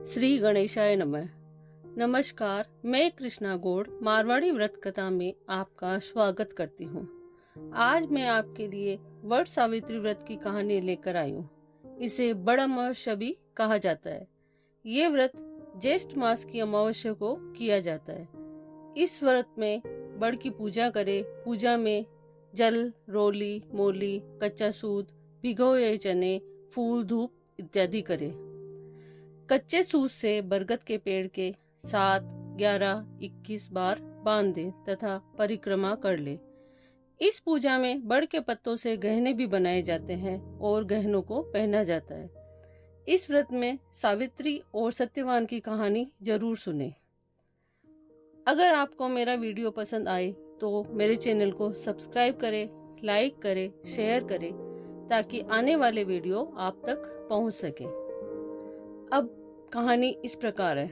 श्री गणेशाय नमः। नमस्कार, मैं कृष्णा गौड़ मारवाड़ी व्रत कथा में आपका स्वागत करती हूँ। आज मैं आपके लिए वट सावित्री व्रत की कहानी लेकर आई हूँ। इसे बड़अमावस्या भी कहा जाता है। ये व्रत ज्येष्ठ मास की अमावस्या को किया जाता है। इस व्रत में बड़ की पूजा करे। पूजा में जल, रोली, मोली, कच्चा सूद, भिगोए चने, फूल, धूप इत्यादि करे। कच्चे सूत से बरगद के पेड़ के 7, 11, 21 बार बांध दे तथा परिक्रमा कर ले। इस पूजा में बड़ के पत्तों से गहने भी बनाए जाते हैं और गहनों को पहना जाता है। इस व्रत में सावित्री और सत्यवान की कहानी जरूर सुने। अगर आपको मेरा वीडियो पसंद आए तो मेरे चैनल को सब्सक्राइब करें, लाइक करें, शेयर करें ताकि आने वाले वीडियो आप तक पहुंच सके। अब कहानी इस प्रकार है।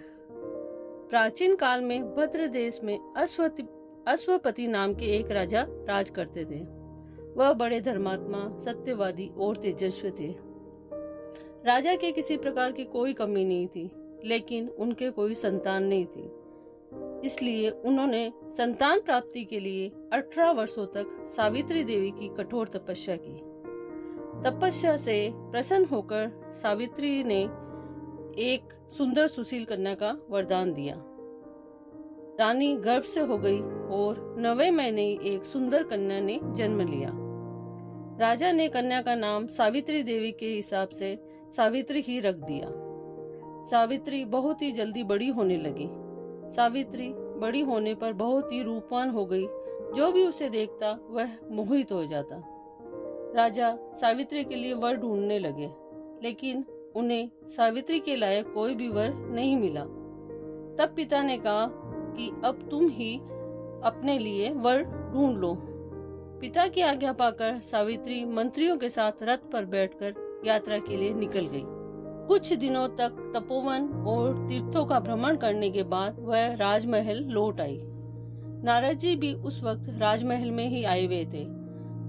प्राचीन काल में भद्र देश में अश्वपति नाम के एक राजा राज करते थे। वह बड़े धर्मात्मा, सत्यवादी और तेजस्वी थे। राजा के किसी प्रकार की कोई कमी नहीं थी, लेकिन उनके कोई संतान नहीं थी। इसलिए उन्होंने संतान प्राप्ति के लिए 18 वर्षों तक सावित्री देवी की कठोर तपस्या की। तपस्या से प्रसन्न होकर सावित्री ने एक सुंदर सुशील कन्या का वरदान दिया। रानी गर्भ से हो गई और 9वें महीने एक सुंदर कन्या ने जन्म लिया। राजा ने कन्या का नाम सावित्री देवी के हिसाब से सावित्री ही रख दिया। सावित्री बहुत ही जल्दी बड़ी होने लगी। सावित्री बड़ी होने पर बहुत ही रूपवान हो गई। जो भी उसे देखता वह मोहित हो जाता। राजा सावित्री के लिए वर ढूंढने लगे, लेकिन उन्हें सावित्री के लायक कोई भी वर नहीं मिला। तब पिता ने कहा कि अब तुम ही अपने लिए वर ढूंढ लो। पिता की आज्ञा पाकर सावित्री मंत्रियों के साथ रथ पर बैठकर यात्रा के लिए निकल गई। कुछ दिनों तक तपोवन और तीर्थों का भ्रमण करने के बाद वह राजमहल लौट आई। नारद जी भी उस वक्त राजमहल में ही आए हुए थे।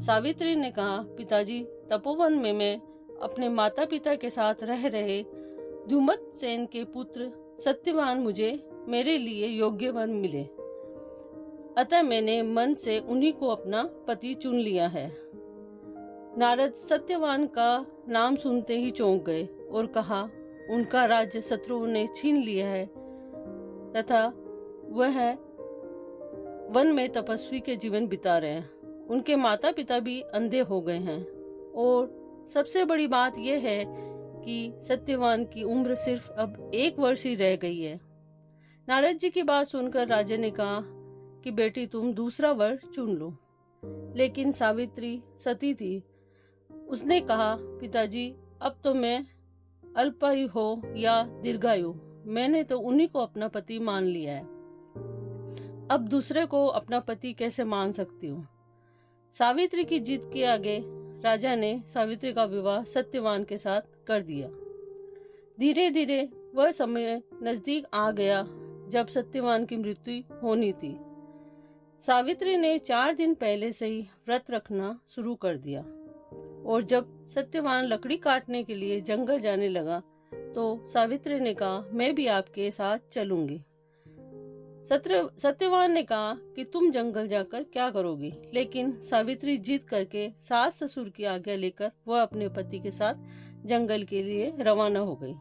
सावित्री ने कहा, पिताजी, तपोवन में मैं अपने माता पिता के साथ रह रहे धुमत सेन के पुत्र सत्यवान मुझे मेरे लिए योग्य वर मिले, अतः मैंने मन से उन्हीं को अपना पति चुन लिया है। नारद सत्यवान का नाम सुनते ही चौंक गए और कहा, उनका राज्य शत्रुओं ने छीन लिया है तथा वह वन में तपस्वी के जीवन बिता रहे हैं। उनके माता पिता भी अंधे हो गए हैं और सबसे बड़ी बात यह है कि सत्यवान की उम्र सिर्फ अब 1 वर्ष ही रह गई है। नारद जी की बात सुनकर राजा ने कहा कि बेटी, तुम दूसरा वर चुन लो। लेकिन सावित्री सती थी। उसने कहा, पिताजी, अब तो मैं अल्पायु हो या दीर्घायु, मैंने तो उन्हीं को अपना पति मान लिया है। अब दूसरे को अपना पति कैसे मान सकती हूँ। सावित्री की जिद के आगे राजा ने सावित्री का विवाह सत्यवान के साथ कर दिया। धीरे धीरे वह समय नजदीक आ गया जब सत्यवान की मृत्यु होनी थी। सावित्री ने 4 दिन पहले से ही व्रत रखना शुरू कर दिया और जब सत्यवान लकड़ी काटने के लिए जंगल जाने लगा तो सावित्री ने कहा, मैं भी आपके साथ चलूंगी। सत्यवान ने कहा कि तुम जंगल जाकर क्या करोगी, लेकिन सावित्री जिद करके सास ससुर की आज्ञा लेकर वह अपने पति के साथ जंगल के लिए रवाना हो गई।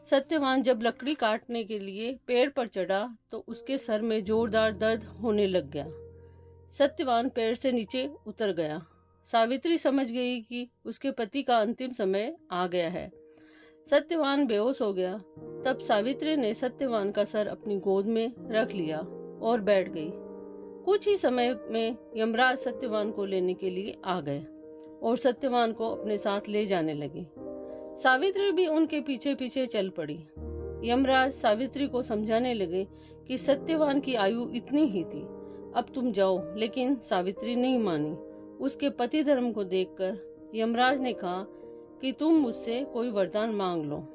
सत्यवान जब लकड़ी काटने के लिए पेड़ पर चढ़ा तो उसके सर में जोरदार दर्द होने लग गया। सत्यवान पेड़ से नीचे उतर गया। सावित्री समझ गई कि उसके पति का अंतिम समय आ गया है। सत्यवान बेहोश हो गया। तब सावित्री ने सत्यवान का सर अपनी गोद में रख लिया और बैठ गई। कुछ ही समय में यमराज सत्यवान को लेने के लिए आ गए और सत्यवान को अपने साथ ले जाने लगे। सावित्री भी उनके पीछे पीछे चल पड़ी। यमराज सावित्री को समझाने लगे कि सत्यवान की आयु इतनी ही थी, अब तुम जाओ, लेकिन सावित्री नहीं मानी। उसके पति धर्म को देखकर यमराज ने कहा कि तुम मुझसे कोई वरदान मांग लो।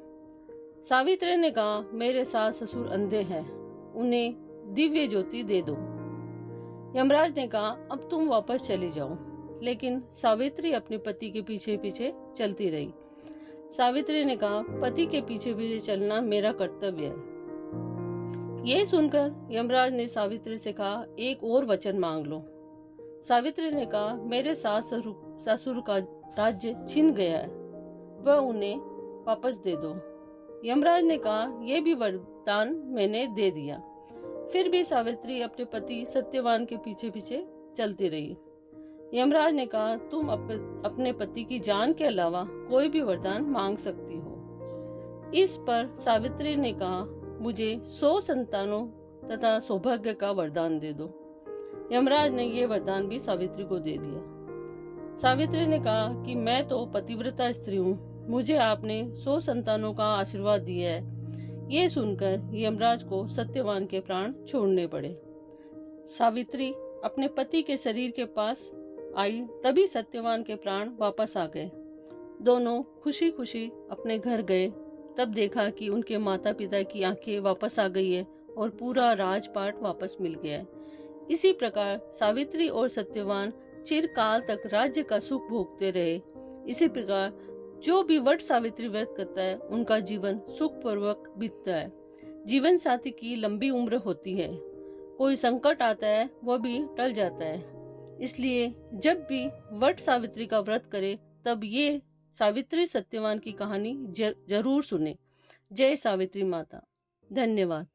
सावित्री ने कहा, मेरे सास ससुर अंधे हैं, उन्हें दिव्य ज्योति दे दो। यमराज ने कहा, अब तुम वापस चली जाओ। लेकिन सावित्री अपने पति के पीछे पीछे चलती रही। सावित्री ने कहा, पति के पीछे पीछे चलना मेरा कर्तव्य है। यह सुनकर यमराज ने सावित्री से कहा, एक और वचन मांग लो। सावित्री ने कहा, मेरे ससुर का राज्य छिन गया है, वह उन्हें वापस दे दो। यमराज ने कहा, यह भी वरदान मैंने दे दिया। फिर भी सावित्री अपने पति सत्यवान के पीछे पीछे चलती रही। यमराज ने कहा, तुम अपने पति की जान के अलावा कोई भी वरदान मांग सकती हो। इस पर सावित्री ने कहा, मुझे 100 संतानों तथा सौभाग्य का वरदान दे दो। यमराज ने यह वरदान भी सावित्री को दे दिया। सावित्री ने कहा कि मैं तो पतिव्रता स्त्री हूँ, मुझे आपने 100 संतानों का आशीर्वाद दिया है। ये सुनकर यमराज को सत्यवान के प्राण छोड़ने पड़े। सावित्री अपने पति के शरीर के पास आई, तभी सत्यवान के प्राण वापस आ गए। दोनों खुशी खुशी अपने घर गए। तब देखा कि उनके माता पिता की आंखें वापस आ गई है और पूरा राजपाट वापस मिल गया है। इसी प्रकार सावित्री और सत्यवान चिरकाल तक राज्य का सुख भोगते रहे। इसी प्रकार जो भी वट सावित्री व्रत करता है उनका जीवन सुख पूर्वक बीतता है। जीवन साथी की लंबी उम्र होती है, कोई संकट आता है वह भी टल जाता है। इसलिए जब भी वट सावित्री का व्रत करे तब ये सावित्री सत्यवान की कहानी जरूर सुने। जय सावित्री माता। धन्यवाद।